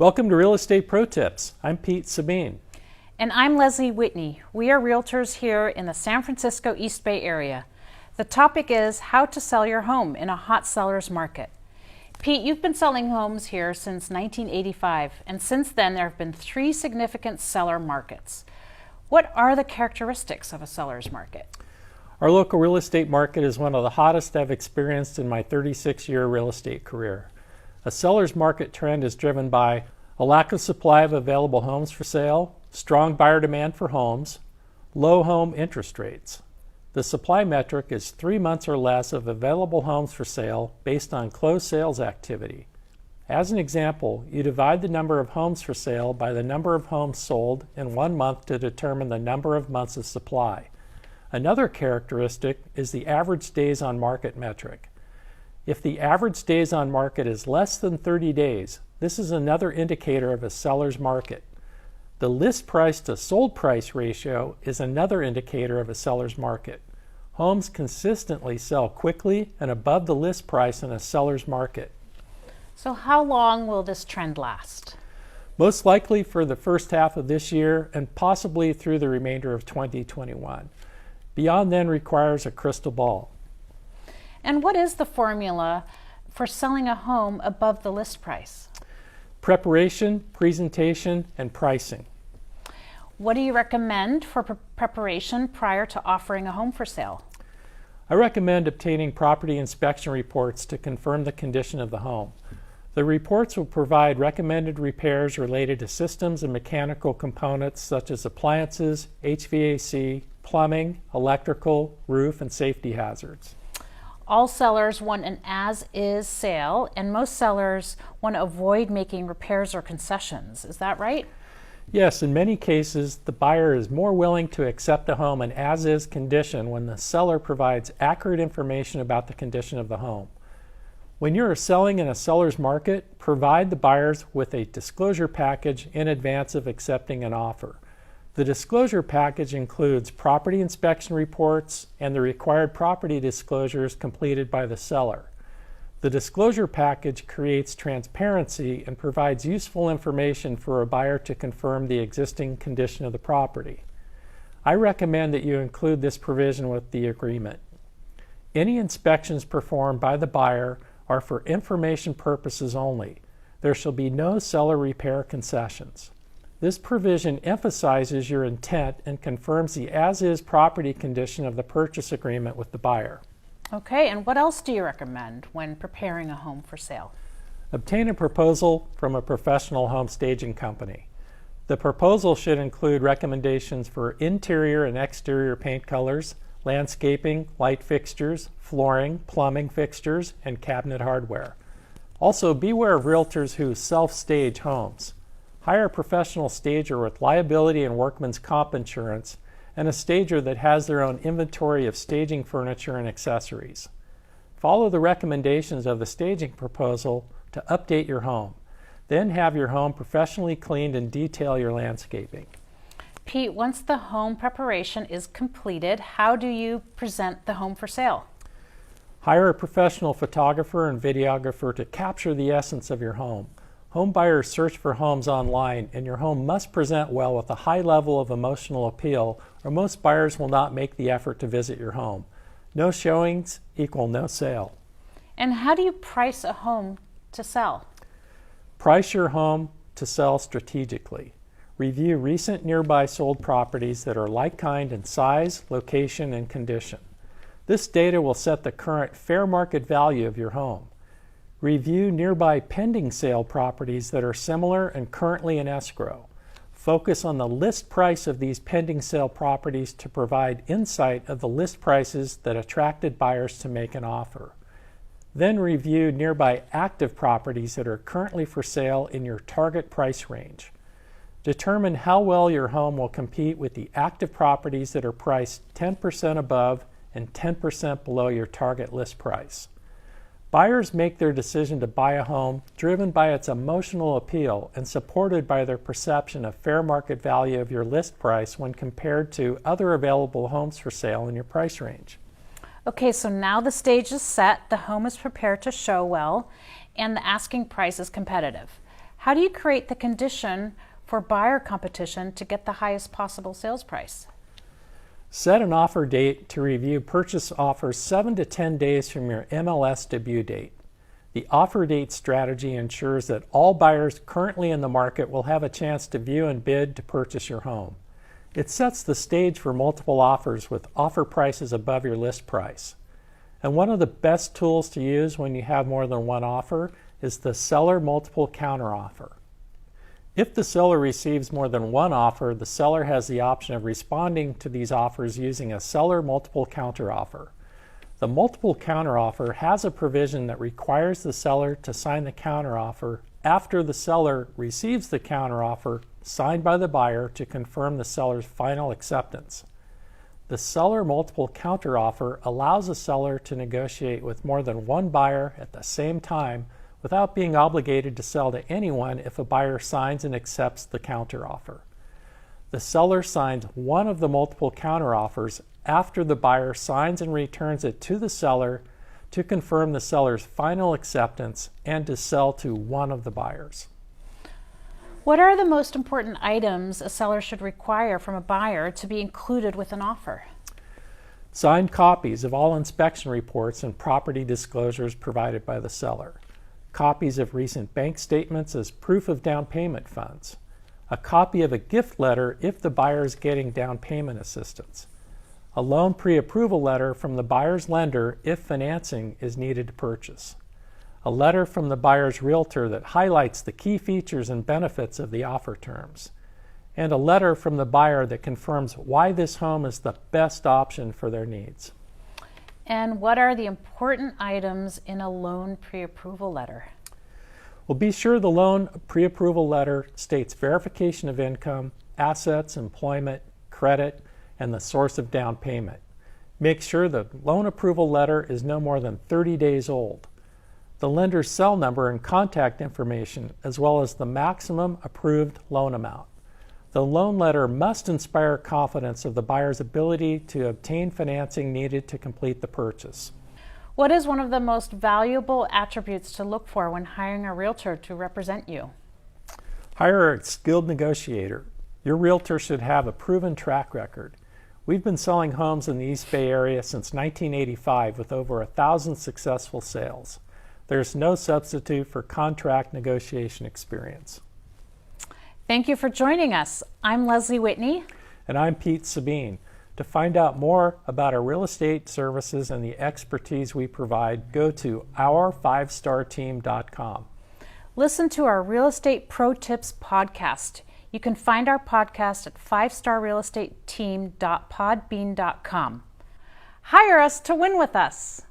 Welcome to Real Estate Pro Tips. I'm Pete Sabine. And I'm Leslie Whitney. We are realtors here in the San Francisco East Bay area. The topic is how to sell your home in a hot seller's market. Pete, you've been selling homes here since 1985, and since then there have been 3 significant seller markets. What are the characteristics of a seller's market? Our local real estate market is one of the hottest I've experienced in my 36-year real estate career. A seller's market trend is driven by a lack of supply of available homes for sale, strong buyer demand for homes, low home interest rates. The supply metric is 3 months or less of available homes for sale based on closed sales activity. As an example, you divide the number of homes for sale by the number of homes sold in 1 month to determine the number of months of supply. Another characteristic is the average days on market metric. If the average days on market is less than 30 days, this is another indicator of a seller's market. The list price to sold price ratio is another indicator of a seller's market. Homes consistently sell quickly and above the list price in a seller's market. So how long will this trend last? Most likely for the first half of this year and possibly through the remainder of 2021. Beyond then requires a crystal ball. And what is the formula for selling a home above the list price? Preparation, presentation, and pricing. What do you recommend for preparation prior to offering a home for sale? I recommend obtaining property inspection reports to confirm the condition of the home. The reports will provide recommended repairs related to systems and mechanical components such as appliances, HVAC, plumbing, electrical, roof, and safety hazards. All sellers want an as-is sale, and most sellers want to avoid making repairs or concessions. Is that right? Yes, in many cases, the buyer is more willing to accept a home in as-is condition when the seller provides accurate information about the condition of the home. When you are selling in a seller's market, provide the buyers with a disclosure package in advance of accepting an offer. The disclosure package includes property inspection reports and the required property disclosures completed by the seller. The disclosure package creates transparency and provides useful information for a buyer to confirm the existing condition of the property. I recommend that you include this provision with the agreement. Any inspections performed by the buyer are for information purposes only. There shall be no seller repair concessions. This provision emphasizes your intent and confirms the as-is property condition of the purchase agreement with the buyer. Okay, and what else do you recommend when preparing a home for sale? Obtain a proposal from a professional home staging company. The proposal should include recommendations for interior and exterior paint colors, landscaping, light fixtures, flooring, plumbing fixtures, and cabinet hardware. Also, beware of realtors who self-stage homes. Hire a professional stager with liability and workman's comp insurance and a stager that has their own inventory of staging furniture and accessories. Follow the recommendations of the staging proposal to update your home. Then have your home professionally cleaned and detail your landscaping. Pete, once the home preparation is completed, how do you present the home for sale? Hire a professional photographer and videographer to capture the essence of your home. Home buyers search for homes online, and your home must present well with a high level of emotional appeal, or most buyers will not make the effort to visit your home. No showings equal no sale. And how do you price a home to sell? Price your home to sell strategically. Review recent nearby sold properties that are like-kind in size, location, and condition. This data will set the current fair market value of your home. Review nearby pending sale properties that are similar and currently in escrow. Focus on the list price of these pending sale properties to provide insight of the list prices that attracted buyers to make an offer. Then review nearby active properties that are currently for sale in your target price range. Determine how well your home will compete with the active properties that are priced 10% above and 10% below your target list price. Buyers make their decision to buy a home driven by its emotional appeal and supported by their perception of fair market value of your list price when compared to other available homes for sale in your price range. Okay, so now the stage is set, the home is prepared to show well, and the asking price is competitive. How do you create the condition for buyer competition to get the highest possible sales price? Set an offer date to review purchase offers 7 to 10 days from your MLS debut date. The offer date strategy ensures that all buyers currently in the market will have a chance to view and bid to purchase your home. It sets the stage for multiple offers with offer prices above your list price. And one of the best tools to use when you have more than one offer is the seller multiple counteroffer. If the seller receives more than one offer, the seller has the option of responding to these offers using a seller multiple counteroffer. The multiple counteroffer has a provision that requires the seller to sign the counteroffer after the seller receives the counteroffer signed by the buyer to confirm the seller's final acceptance. The seller multiple counteroffer allows a seller to negotiate with more than one buyer at the same time without being obligated to sell to anyone if a buyer signs and accepts the counteroffer. The seller signs one of the multiple counteroffers after the buyer signs and returns it to the seller to confirm the seller's final acceptance and to sell to one of the buyers. What are the most important items a seller should require from a buyer to be included with an offer? Signed copies of all inspection reports and property disclosures provided by the seller. Copies of recent bank statements as proof of down payment funds. A copy of a gift letter if the buyer is getting down payment assistance. A loan pre-approval letter from the buyer's lender if financing is needed to purchase. A letter from the buyer's realtor that highlights the key features and benefits of the offer terms. And a letter from the buyer that confirms why this home is the best option for their needs. And what are the important items in a loan pre-approval letter? Well, be sure the loan pre-approval letter states verification of income, assets, employment, credit, and the source of down payment. Make sure the loan approval letter is no more than 30 days old. The lender's cell number and contact information, as well as the maximum approved loan amount. The loan letter must inspire confidence of the buyer's ability to obtain financing needed to complete the purchase. What is one of the most valuable attributes to look for when hiring a realtor to represent you? Hire a skilled negotiator. Your realtor should have a proven track record. We've been selling homes in the East Bay area since 1985 with over 1,000 successful sales. There's no substitute for contract negotiation experience. Thank you for joining us. I'm Leslie Whitney. And I'm Pete Sabine. To find out more about our real estate services and the expertise we provide, go to our5starteam.com. Listen to our Real Estate Pro Tips podcast. You can find our podcast at 5starrealestateteam.podbean.com. Hire us to win with us.